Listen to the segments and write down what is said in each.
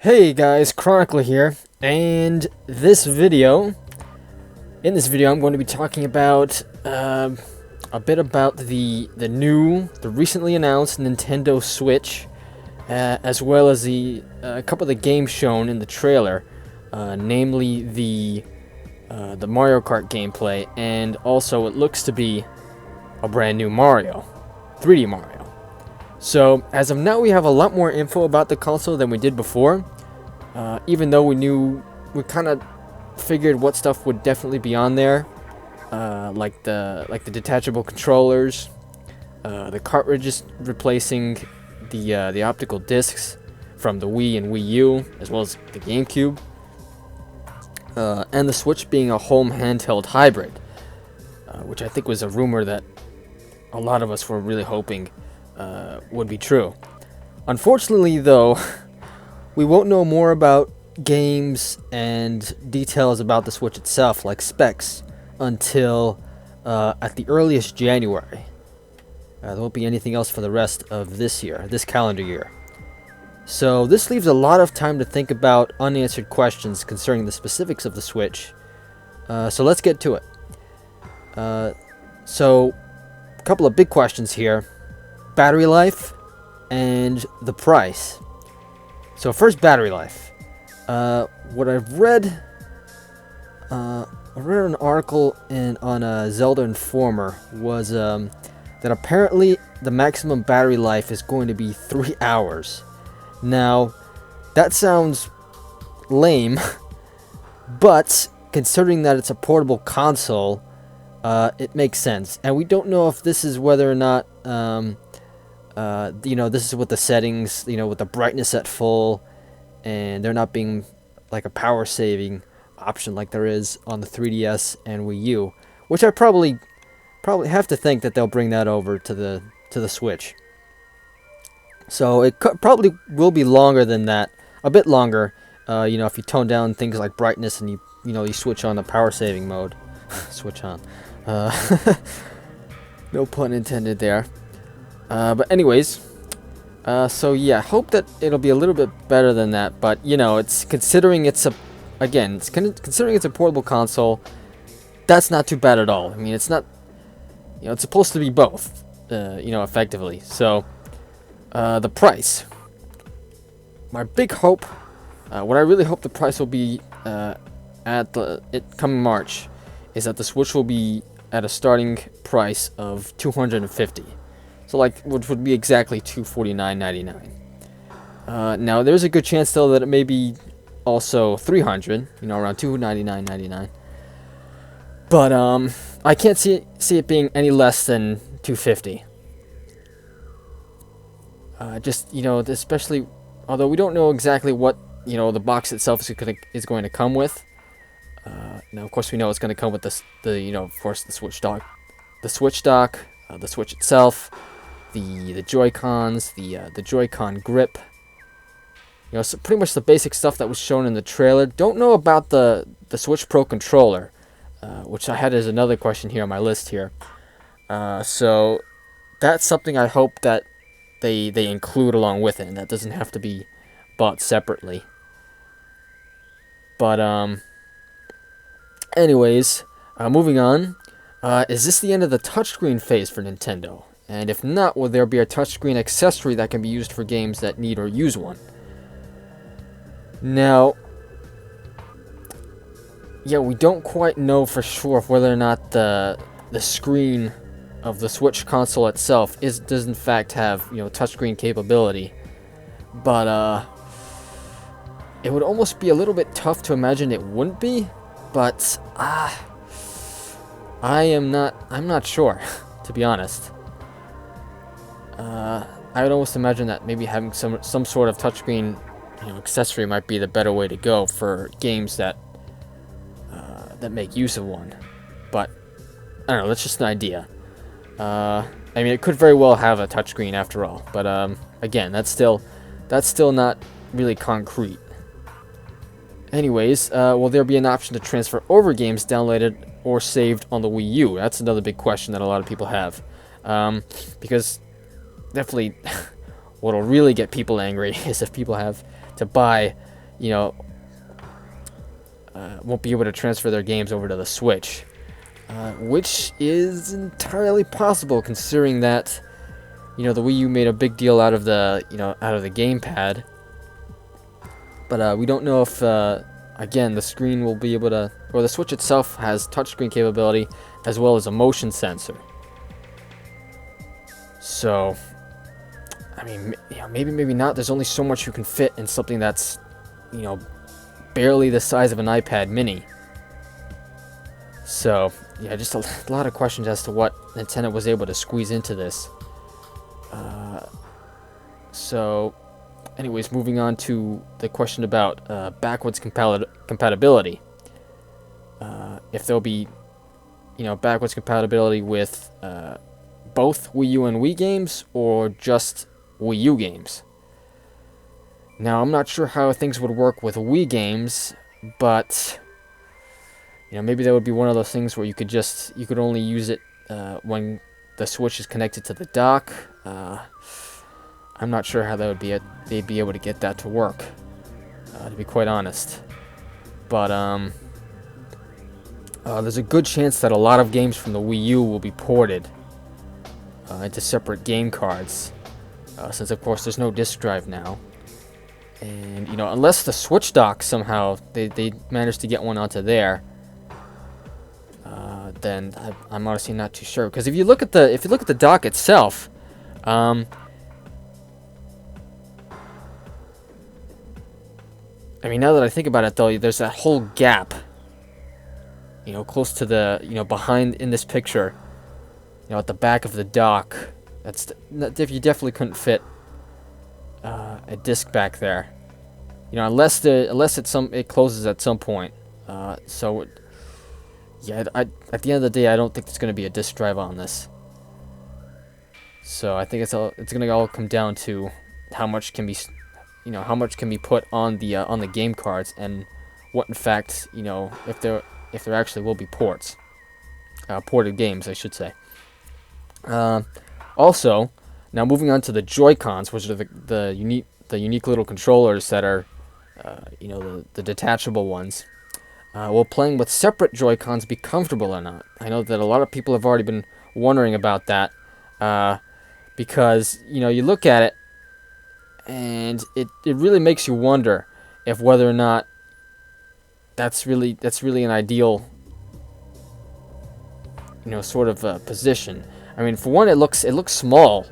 Hey guys, Chronicler here, and in this video I'm going to be talking about a bit about the recently announced Nintendo Switch, as well as a couple of the games shown in the trailer, namely the Mario Kart gameplay, and also it looks to be a brand new Mario, 3D Mario. So as of now, we have a lot more info about the console than we did before. Even though we kind of figured what stuff would definitely be on there, like the detachable controllers, the cartridges replacing the optical discs from the Wii and Wii U, as well as the GameCube, and the Switch being a home handheld hybrid, which I think was a rumor that a lot of us were really hoping would be true. Unfortunately, though, we won't know more about games and details about the Switch itself, like specs, until at the earliest January. There won't be anything else for the rest of this calendar year. So this leaves a lot of time to think about unanswered questions concerning the specifics of the Switch. So let's get to it. So a couple of big questions here: battery life and the price. So first, battery life. What I've read, I read an article on a Zelda Informer was that apparently the maximum battery life is going to be 3 hours. Now, that sounds lame, but considering that it's a portable console, it makes sense. And we don't know if this is whether or not this is with the settings, with the brightness at full, and there not being like a power saving option like there is on the 3DS and Wii U, which I probably have to think that they'll bring that over to the Switch. So it probably will be longer than that, a bit longer. If you tone down things like brightness and you switch on the power saving mode, switch on. No pun intended there. But anyways, so yeah, hope that it'll be a little bit better than that. But it's considering it's a portable console, that's not too bad at all. I mean, it's not, it's supposed to be both, effectively. So, the price. My big hope, what I really hope the price will be coming March, is that the Switch will be at a starting price of $250. So which would be exactly $249.99. Now there's a good chance though that it may be also $300, around $299.99. But I can't see it being any less than $250. Especially, although we don't know exactly what the box itself is going to come with. Now of course we know it's going to come with of course the Switch dock, the Switch itself, the Joycons, the Joy-Con grip. So pretty much the basic stuff that was shown in the trailer. Don't know about the Switch Pro controller, which I had as another question here on my list here. So that's something I hope that they include along with it, and that doesn't have to be bought separately. But anyways, moving on. Is this the end of the touchscreen phase for Nintendo? And if not, will there be a touchscreen accessory that can be used for games that need or use one? Now, yeah, we don't quite know for sure whether or not the screen of the Switch console itself does in fact have touchscreen capability. But it would almost be a little bit tough to imagine it wouldn't be. But I'm not sure, to be honest. I would almost imagine that maybe having some sort of touchscreen accessory might be the better way to go for games that make use of one. But I don't know, that's just an idea. I mean, it could very well have a touchscreen after all, but again, that's still not really concrete. Anyways, will there be an option to transfer over games downloaded or saved on the Wii U? That's another big question that a lot of people have, because definitely what'll really get people angry is if people have to buy you know, won't be able to transfer their games over to the Switch, which is entirely possible considering that, you know, the Wii U made a big deal out of the, out of the gamepad. But we don't know if, again, the screen will be able to, or the Switch itself has touchscreen capability as well as a motion sensor. So, I mean, maybe not. There's only so much you can fit in something that's, barely the size of an iPad mini. So, yeah, just a lot of questions as to what Nintendo was able to squeeze into this. So, anyways, moving on to the question about backwards compatibility. If there'll be, backwards compatibility with both Wii U and Wii games, or just Wii U games. Now, I'm not sure how things would work with Wii games, but maybe that would be one of those things where you could only use it when the Switch is connected to the dock. I'm not sure how that would be. They'd be able to get that to work, to be quite honest. But there's a good chance that a lot of games from the Wii U will be ported into separate game cards, since of course there's no disc drive now. And unless the Switch dock somehow they managed to get one onto there, then I'm honestly not too sure. Because if you look at the dock itself, I mean, now that I think about it, though, there's that whole gap, close to the, behind in this picture, at the back of the dock. You definitely couldn't fit a disc back there, unless it closes at some point. At the end of the day, I don't think there's going to be a disc drive on this. So I think it's going to all come down to how much can be put on the game cards, and what in fact, if there actually will be ported games, I should say. Also, now moving on to the Joycons, which are the unique little controllers that are, the detachable ones. Will playing with separate Joycons be comfortable or not? I know that a lot of people have already been wondering about that, because you look at it, and it really makes you wonder if whether or not that's really an ideal, sort of position. I mean, for one, it looks small,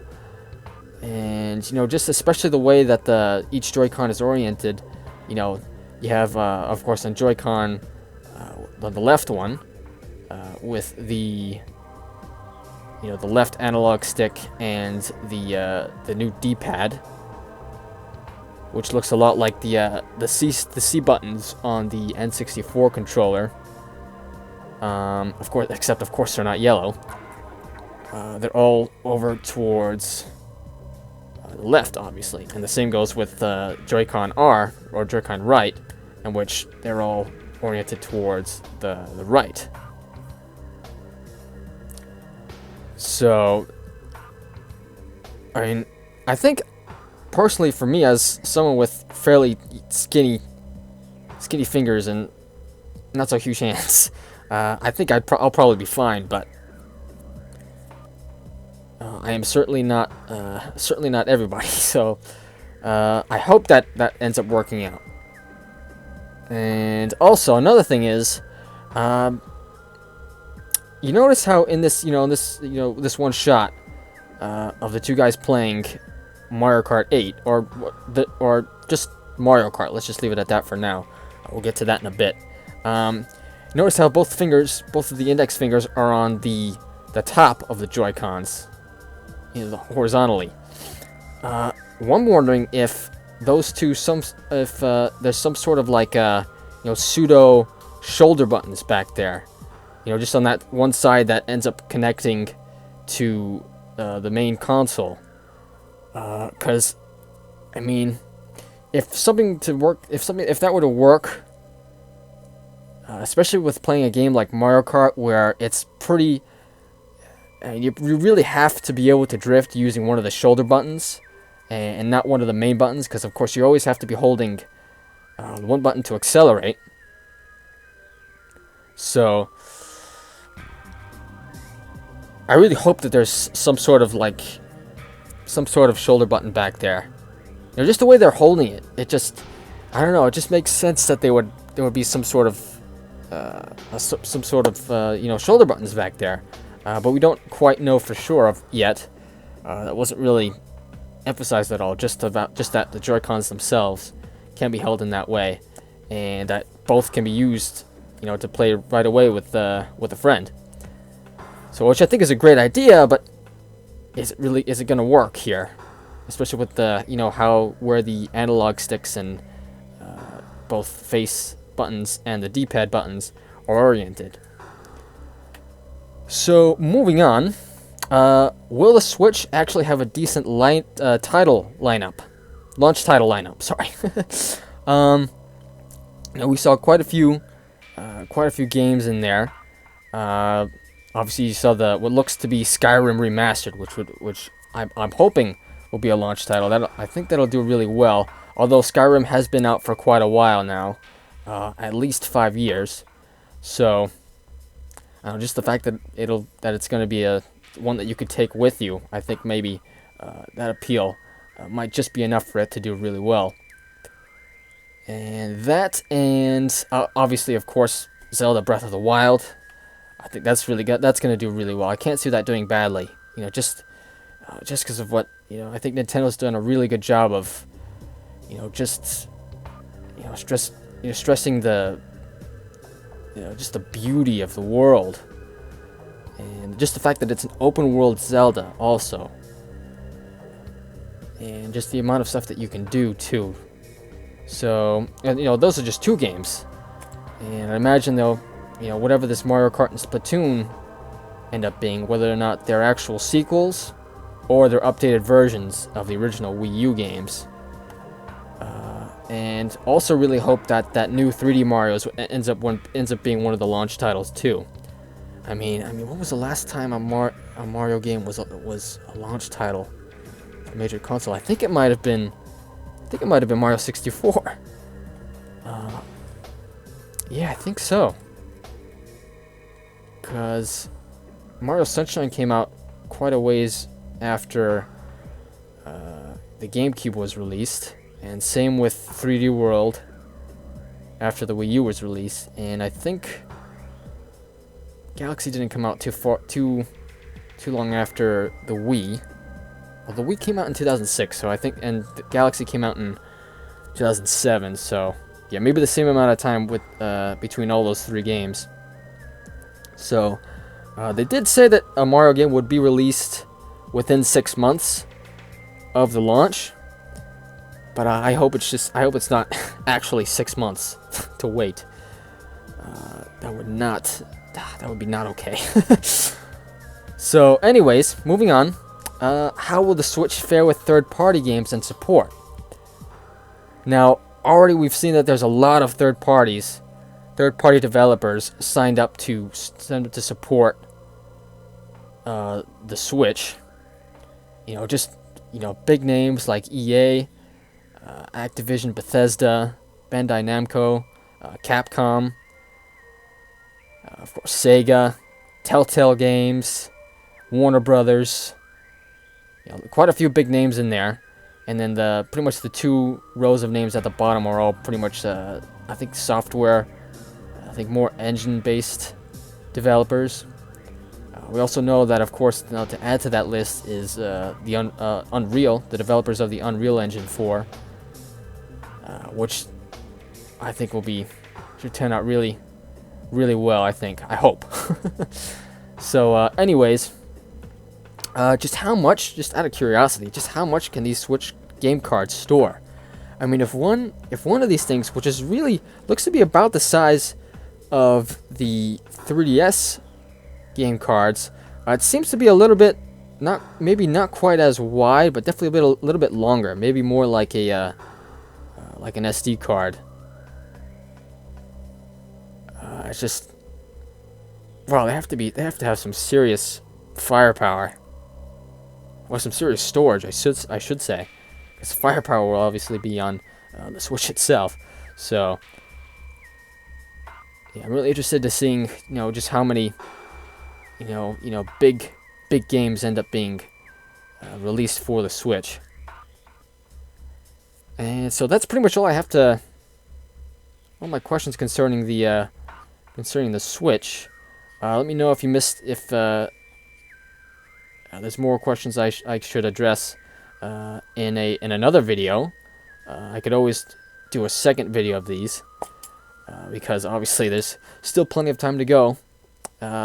and just especially the way that each Joy-Con is oriented. You have of course on Joy-Con, the left one, with the the left analog stick and the new D-pad, which looks a lot like the C buttons on the N64 controller. Of course they're not yellow. They're all over towards the left, obviously, and the same goes with Joy-Con R, or Joy-Con right, in which they're all oriented towards the right. So, I mean, I think personally, for me, as someone with fairly skinny fingers and not so huge hands, I think I'll probably be fine. But I am certainly not everybody. So I hope that ends up working out. And also another thing is, you notice how in this this one shot of the two guys playing Mario Kart 8, or just Mario Kart. Let's just leave it at that for now. We'll get to that in a bit. Notice how both of the index fingers are on the top of the Joy-Cons, horizontally. I'm wondering if those two, if there's some sort of like pseudo shoulder buttons back there, just on that one side that ends up connecting to the main console. Because, I mean, if that were to work, especially with playing a game like Mario Kart, where it's pretty, you really have to be able to drift using one of the shoulder buttons, and not one of the main buttons, because of course you always have to be holding one button to accelerate. So I really hope that there's some sort of shoulder button back there. Just the way they're holding it, I don't know, it just makes sense that there would be some sort of shoulder buttons back there, but we don't quite know for sure of yet. That wasn't really emphasized at all. Just that the Joy-Cons themselves can be held in that way, and that both can be used, to play right away with a friend. So, which I think is a great idea, but is it going to work here? Especially with the, where the analog sticks and both face buttons and the D-pad buttons are oriented. So, moving on, will the Switch actually have a decent title lineup? Launch title lineup, sorry. We saw quite a few games in there. Obviously, you saw what looks to be Skyrim Remastered, which I'm hoping will be a launch title. I think that'll do really well. Although Skyrim has been out for quite a while now, at least 5 years. So, just the fact that it's going to be one that you could take with you, I think maybe that appeal might just be enough for it to do really well. And obviously, of course, Zelda Breath of the Wild. I think that's really good. That's going to do really well. I can't see that doing badly. Just because of what I think Nintendo's done a really good job of, stressing the, just the beauty of the world, and just the fact that it's an open world Zelda also, and just the amount of stuff that you can do too. So, and those are just 2 games, and I imagine they'll. Whatever this Mario Kart and Splatoon end up being, whether or not they're actual sequels or they're updated versions of the original Wii U games. And also really hope that new 3D Mario's ends up being one of the launch titles too. I mean, when was the last time a Mario game was a launch title for a major console? I think it might have been Mario 64. Yeah, I think so. Because Mario Sunshine came out quite a ways after the GameCube was released, and same with 3D World after the Wii U was released, and I think Galaxy didn't come out too long after the Wii. Well, the Wii came out in 2006, so I think, and the Galaxy came out in 2007, so yeah, maybe the same amount of time between all those 3 games. So, they did say that a Mario game would be released within 6 months of the launch, but I hope it's not actually 6 months to wait. That would be not okay. So, anyways, moving on. How will the Switch fare with third-party games and support? Now, already we've seen that there's a lot of third-party developers signed up to support the Switch. Big names like EA, Activision, Bethesda, Bandai Namco, Capcom, of course Sega, Telltale Games, Warner Brothers. Quite a few big names in there, and then pretty much the 2 rows of names at the bottom are all pretty much I think software. I think more engine-based developers. We also know that, of course, now to add to that list is the Unreal, the developers of the Unreal Engine 4, which I think should turn out really, really well. I hope. So, anyways, just out of curiosity, just how much can these Switch game cards store? I mean, if one of these things, which is really looks to be about the size of the 3DS game cards, it seems to be a little bit maybe not quite as wide, but definitely a little bit longer. Maybe more like an SD card. It's just, well, they have to have some serious firepower, or some serious storage, I should say, because firepower will obviously be on the Switch itself. So yeah, I'm really interested to seeing, just how many, big games end up being released for the Switch. And so that's pretty much all I have to. All my questions concerning the Switch. Let me know if you missed, if there's more questions I should address in another video. I could always do a second video of these because obviously there's still plenty of time to go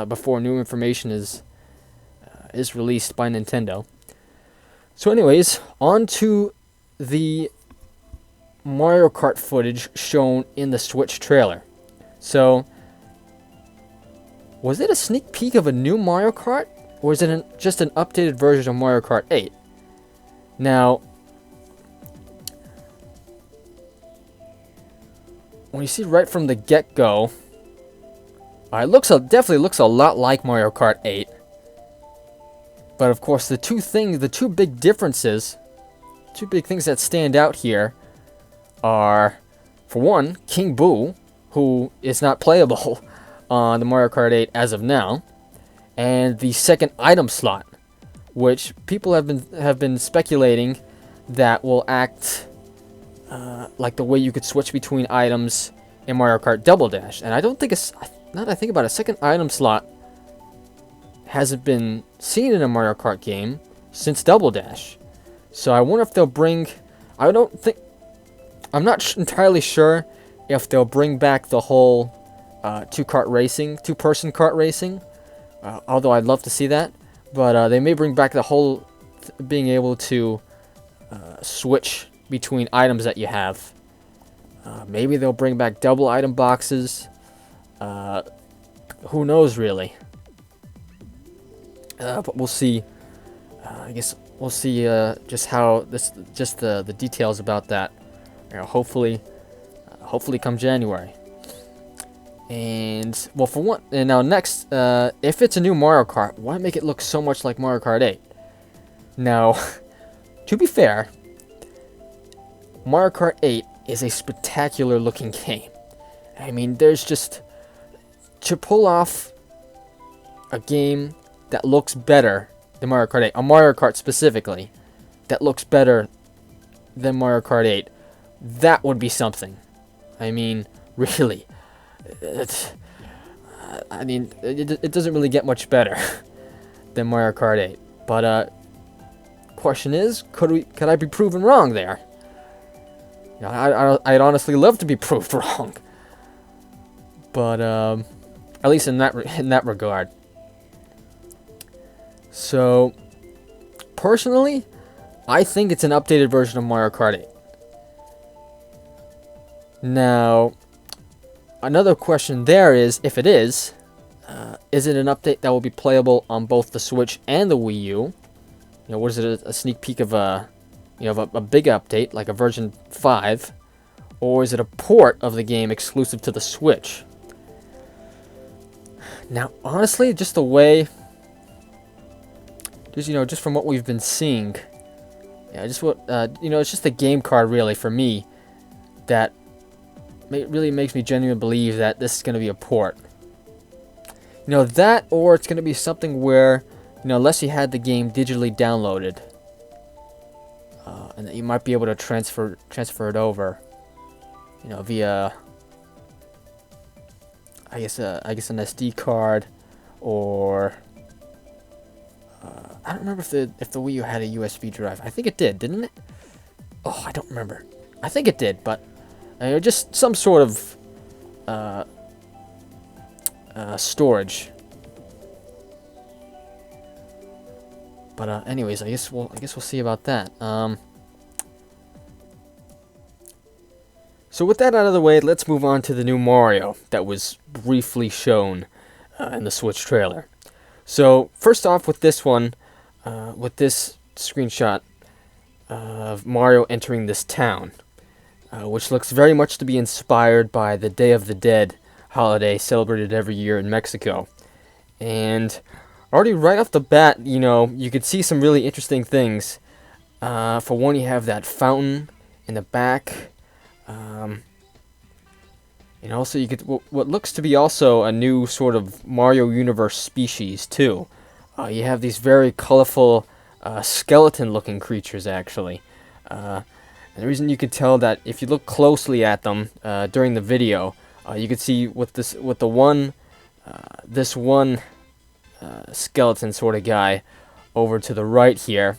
before new information is released by Nintendo. So, anyways, on to the Mario Kart footage shown in the Switch trailer. So, was it a sneak peek of a new Mario Kart, or is it just an updated version of Mario Kart 8? Now, when you see right from the get-go, it definitely looks a lot like Mario Kart 8. But of course, the two big differences, two big things that stand out here are, for one, King Boo, who is not playable on the Mario Kart 8 as of now, and the second item slot, which people have been speculating that will act like the way you could switch between items in Mario Kart Double Dash. And I don't think now that I think about it, a second item slot hasn't been seen in a Mario Kart game since Double Dash. So I wonder if they'll bring. I'm not entirely sure if they'll bring back the whole two-person kart racing. Although I'd love to see that, but they may bring back the whole being able to switch between items that you have. Maybe they'll bring back double item boxes. Who knows, really? But we'll see. I guess we'll see just how the details about that. Hopefully come January. And well, for one, and now next, if it's a new Mario Kart, why make it look so much like Mario Kart 8? Now, to be fair, Mario Kart 8 is a spectacular looking game. I mean, there's just to pull off a game that looks better than Mario Kart 8, a Mario Kart specifically, that looks better than Mario Kart 8, that would be something. I mean, really. It doesn't really get much better than Mario Kart 8. But, question is, could I be proven wrong there? I'd honestly love to be proved wrong. But, at least in that regard. So, personally, I think it's an updated version of Mario Kart 8. Now, another question there is, if it is it an update that will be playable on both the Switch and the Wii U? Was it a sneak peek of a big update, like a version 5? Or is it a port of the game exclusive to the Switch? Now, honestly, just the way... just from what we've been seeing... it's just the game card, really, for me, that really makes me genuinely believe that this is going to be a port. That, or it's going to be something where, unless you had the game digitally downloaded, and that you might be able to transfer it over, via, I guess an SD card, or I don't remember if the Wii U had a USB drive. I think it did, didn't it? Oh, I don't remember. I think it did, but just some sort of storage. But anyways, I guess we'll see about that. So with that out of the way, let's move on to the new Mario that was briefly shown in the Switch trailer. So first off, with this one, with this screenshot of Mario entering this town, which looks very much to be inspired by the Day of the Dead holiday celebrated every year in Mexico. And already right off the bat, you could see some really interesting things. For one, you have that fountain in the back. And also you get what looks to be also a new sort of Mario Universe species too. You have these very colorful skeleton-looking creatures actually. And the reason you could tell that if you look closely at them during the video, you could see with this one skeleton sort of guy over to the right here.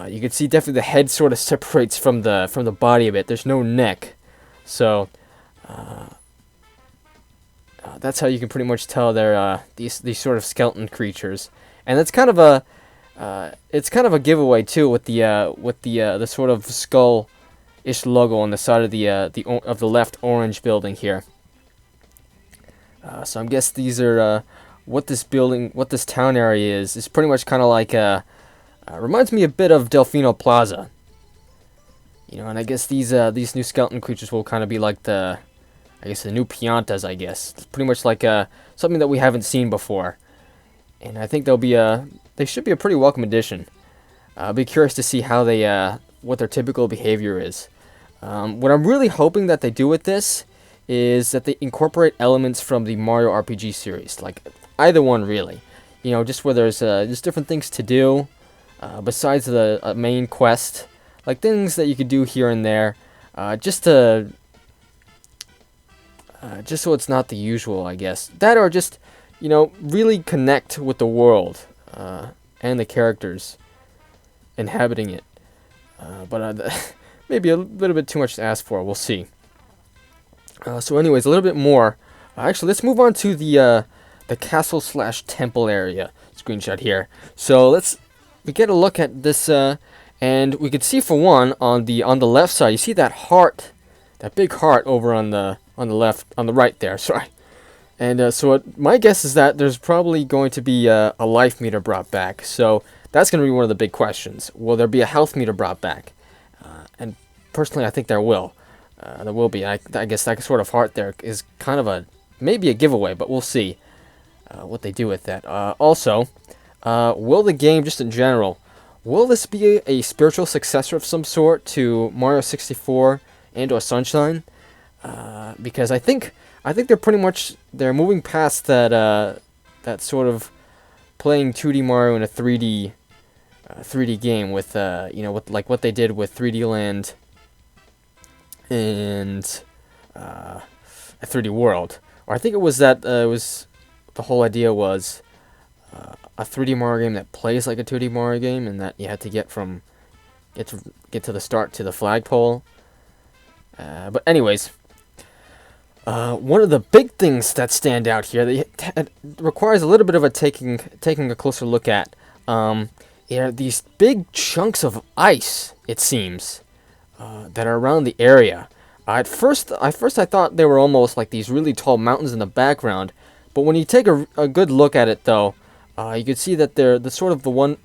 You can see definitely the head sort of separates from the body a bit. There's no neck, so that's how you can pretty much tell they're these sort of skeleton creatures. And that's kind of a it's kind of a giveaway too with the sort of skull-ish logo on the side of the left orange building here. So I guess these are what this town area is pretty much kind of like reminds me a bit of Delfino Plaza. You know, and I guess these new skeleton creatures will kind of be like the new Piantas, I guess. It's pretty much like something that we haven't seen before. And I think they should be a pretty welcome addition. I'll be curious to see how what their typical behavior is. What I'm really hoping that they do with this is that they incorporate elements from the Mario RPG series, like either one really. You know, just where there's different things to do besides the main quest, like things that you could do here and there, just so it's not the usual, I guess. That or just, you know, really connect with the world and the characters inhabiting it. But maybe a little bit too much to ask for. We'll see. So anyways, a little bit more. Actually, let's move on to the castle/temple area screenshot here. So we get a look at this, and we could see for one on the left side, you see that heart, that big heart over on the right there. Sorry. And so my guess is that there's probably going to be a life meter brought back. So that's going to be one of the big questions. Will there be a health meter brought back? And personally, I think there will. There will be. I guess that sort of heart there is kind of maybe a giveaway, but we'll see what they do with that. Also, will the game, just in general, will this be a spiritual successor of some sort to Mario 64 and/or Sunshine? Because I think they're moving past that sort of playing 2D Mario in a 3D game with with like what they did with 3D Land and a 3D World. Or I think it was that the whole idea was a 3D Mario game that plays like a 2D Mario game, and that you had to get to the start to the flagpole. But anyways. One of the big things that stand out here that requires a little bit of taking a closer look at are these big chunks of ice, it seems, that are around the area. At first I thought they were almost like these really tall mountains in the background, but when you take a good look at it though, you can see that they're the sort of the one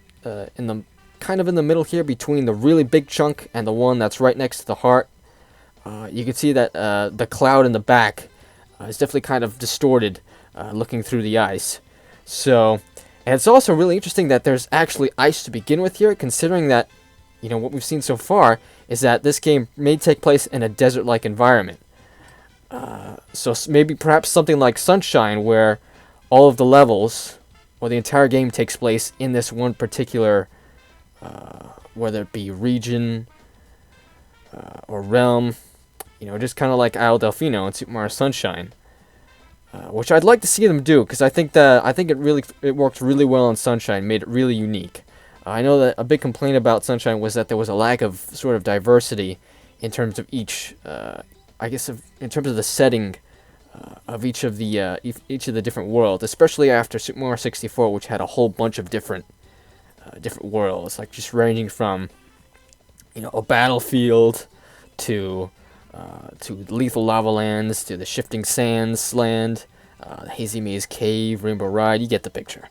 in the middle here between the really big chunk and the one that's right next to the heart. You can see that the cloud in the back is definitely kind of distorted looking through the ice. So, and it's also really interesting that there's actually ice to begin with here, considering that, you know, what we've seen so far is that this game may take place in a desert-like environment. So maybe perhaps something like Sunshine, where all of the levels, or the entire game takes place in this one particular, whether it be region or realm. You know, just kind of like Isle Delfino in Super Mario Sunshine, which I'd like to see them do, because I think it worked really well in Sunshine, made it really unique. I know that a big complaint about Sunshine was that there was a lack of sort of diversity in terms of each, in terms of the setting of each of the different worlds, especially after Super Mario 64, which had a whole bunch of different worlds, like just ranging from, you know, a battlefield to Lethal Lava Lands, to the Shifting Sands Land, the Hazy Maze Cave, Rainbow Ride. You get the picture.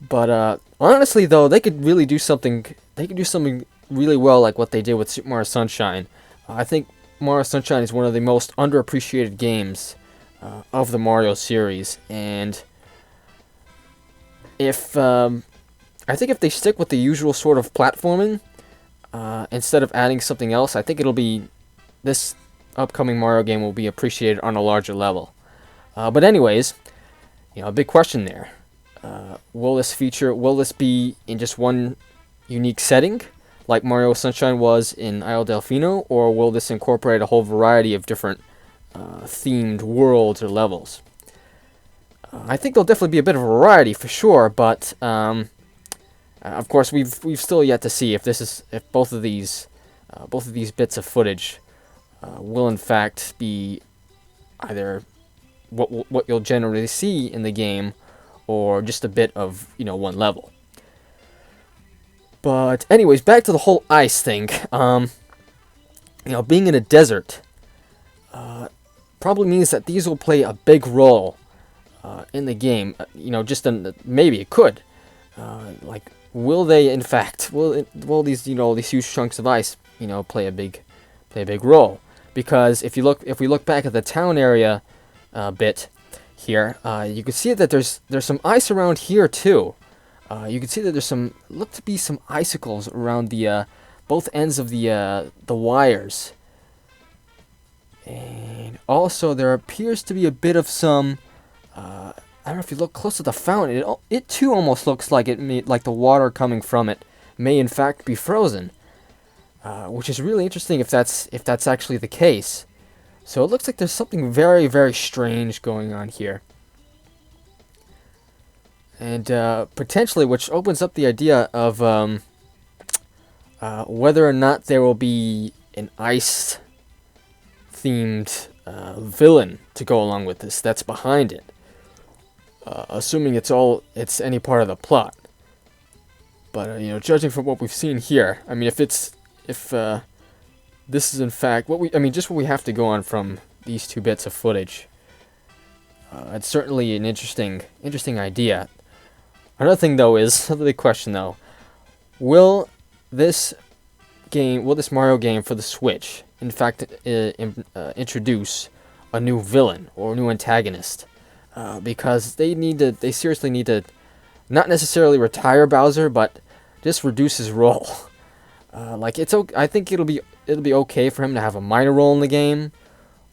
But honestly, though, they could really do something. They could do something really well, like what they did with Super Mario Sunshine. I think Mario Sunshine is one of the most underappreciated games of the Mario series, and I think if they stick with the usual sort of platforming, instead of adding something else, I think it'll be this upcoming Mario game will be appreciated on a larger level. But anyways, a big question there. Will this be in just one unique setting, like Mario Sunshine was in Isle Delfino, or will this incorporate a whole variety of different themed worlds or levels? I think there'll definitely be a bit of a variety for sure, but of course we've still yet to see if both of these bits of footage will in fact be either what you'll generally see in the game, or just a bit of one level. But anyways, back to the whole ice thing. Being in a desert probably means that these will play a big role in the game. Maybe it could. Like, will they in fact? Will these these huge chunks of ice play a big role? Because if we look back at the town area bit here, you can see that there's some ice around here too. You can see that there's look to be some icicles around the both ends of the wires, and also there appears to be a bit of some. I don't know if you look close to the fountain. It too almost looks like like the water coming from it may in fact be frozen, which is really interesting if that's actually the case. So it looks like there's something very, very strange going on here. And potentially, which opens up the idea of whether or not there will be an ice-themed villain to go along with this that's behind it. Assuming it's any part of the plot. But judging from what we've seen here, I mean, if this is in fact what we have to go on from these two bits of footage, it's certainly an interesting idea. Another thing though is another big question though: will this Mario game for the Switch in fact introduce a new villain or a new antagonist? Because they seriously need to not necessarily retire Bowser, but just reduce his role. I think it'll be okay for him to have a minor role in the game,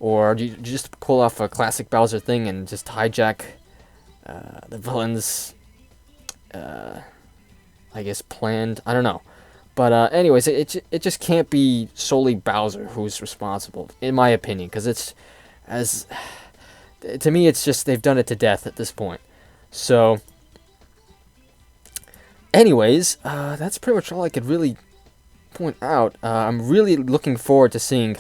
or you just pull off a classic Bowser thing and just hijack the villain's I guess planned. I don't know, but anyways, it just can't be solely Bowser who's responsible, in my opinion, because to me it's just they've done it to death at this point. So, anyways, that's pretty much all I could really point out. I'm really looking forward to seeing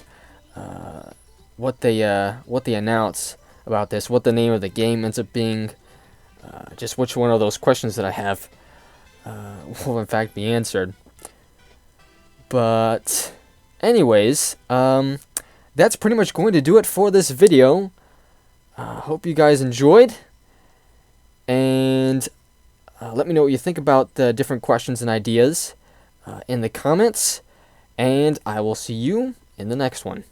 what they announce about this, what the name of the game ends up being, just which one of those questions that I have will in fact be answered. But anyways, that's pretty much going to do it for this video. Hope you guys enjoyed, and let me know what you think about the different questions and ideas in the comments, and I will see you in the next one.